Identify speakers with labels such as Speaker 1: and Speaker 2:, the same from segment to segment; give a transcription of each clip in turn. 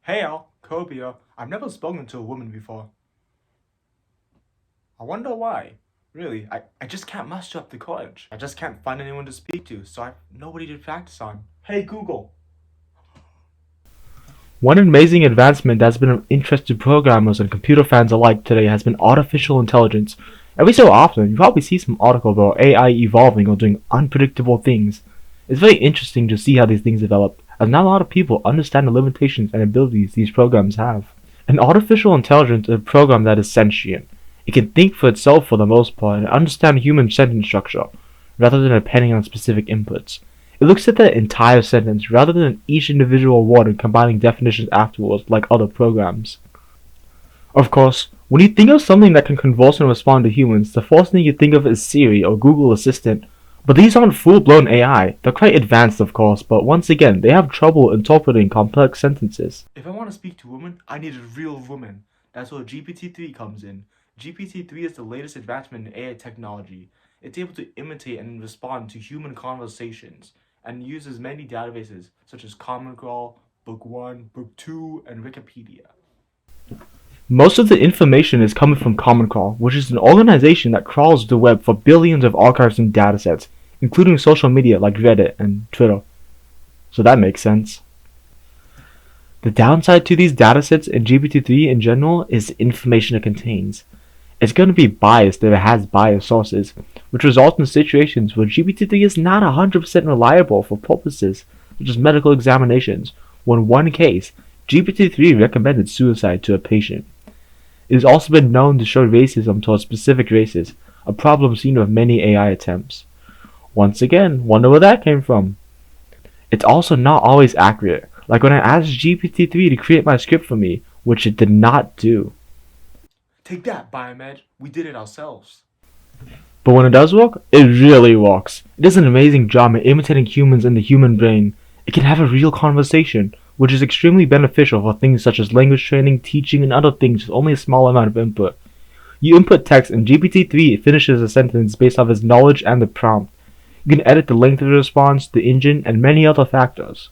Speaker 1: Hey Al, Coby, I've never spoken to a woman before. I wonder why. Really, I just can't muster up the courage. I just can't find anyone to speak to, so I've nobody to practice on. Hey Google.
Speaker 2: One amazing advancement that's been of interest to programmers and computer fans alike today has been artificial intelligence. Every so often, you probably see some article about AI evolving or doing unpredictable things. It's very interesting to see how these things develop, as not a lot of people understand the limitations and abilities these programs have. An artificial intelligence is a program that is sentient. It can think for itself for the most part and understand human sentence structure, rather than depending on specific inputs. It looks at the entire sentence rather than each individual word and combining definitions afterwards like other programs. Of course, when you think of something that can converse and respond to humans, the first thing you think of is Siri or Google Assistant. But these aren't full-blown AI. They're quite advanced, of course, but once again, they have trouble interpreting complex sentences.
Speaker 1: If I want to speak to a woman, I need a real woman. That's where GPT-3 comes in. GPT-3 is the latest advancement in AI technology. It's able to imitate and respond to human conversations and uses many databases such as Common Crawl, Book 1, Book 2, and Wikipedia.
Speaker 2: Most of the information is coming from Common Crawl, which is an organization that crawls the web for billions of archives and datasets, including social media like Reddit and Twitter. So that makes sense. The downside to these datasets and GPT-3 in general is the information it contains. It's going to be biased if it has biased sources, which results in situations where GPT-3 is not 100% reliable for purposes such as medical examinations, where in one case, GPT-3 recommended suicide to a patient. It has also been known to show racism towards specific races, a problem seen with many AI attempts. Once again, wonder where that came from. It's also not always accurate, like when I asked GPT-3 to create my script for me, which it did not do.
Speaker 1: Take that, Biomed. We did it ourselves.
Speaker 2: But when it does work, it really works. It does an amazing job at imitating humans and the human brain. It can have a real conversation, which is extremely beneficial for things such as language training, teaching, and other things with only a small amount of input. You input text and GPT-3 finishes a sentence based off its knowledge and the prompt. You can edit the length of the response, the engine, and many other factors.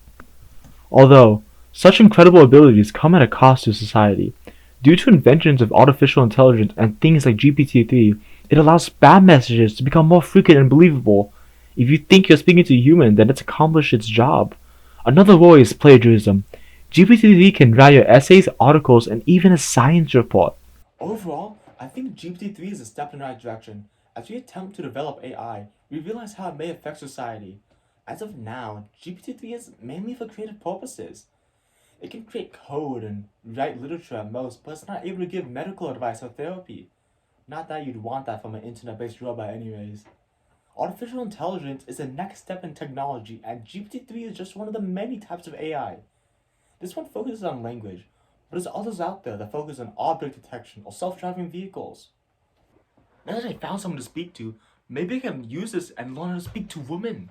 Speaker 2: Although, such incredible abilities come at a cost to society. Due to inventions of artificial intelligence and things like GPT-3, it allows spam messages to become more frequent and believable. If you think you're speaking to a human, then it's accomplished its job. Another worry is plagiarism. GPT-3 can write your essays, articles, and even a science report.
Speaker 1: Overall, I think GPT-3 is a step in the right direction. As we attempt to develop AI, we realize how it may affect society. As of now, GPT-3 is mainly for creative purposes. It can create code and write literature at most, but it's not able to give medical advice or therapy. Not that you'd want that from an internet-based robot anyways. Artificial intelligence is the next step in technology, and GPT-3 is just one of the many types of AI. This one focuses on language, but there's others out there that focus on object detection or self-driving vehicles. Now that I found someone to speak to, maybe I can use this and learn how to speak to women.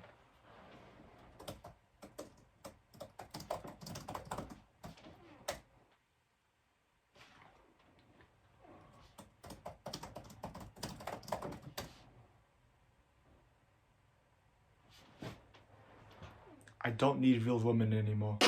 Speaker 1: I don't need real women anymore.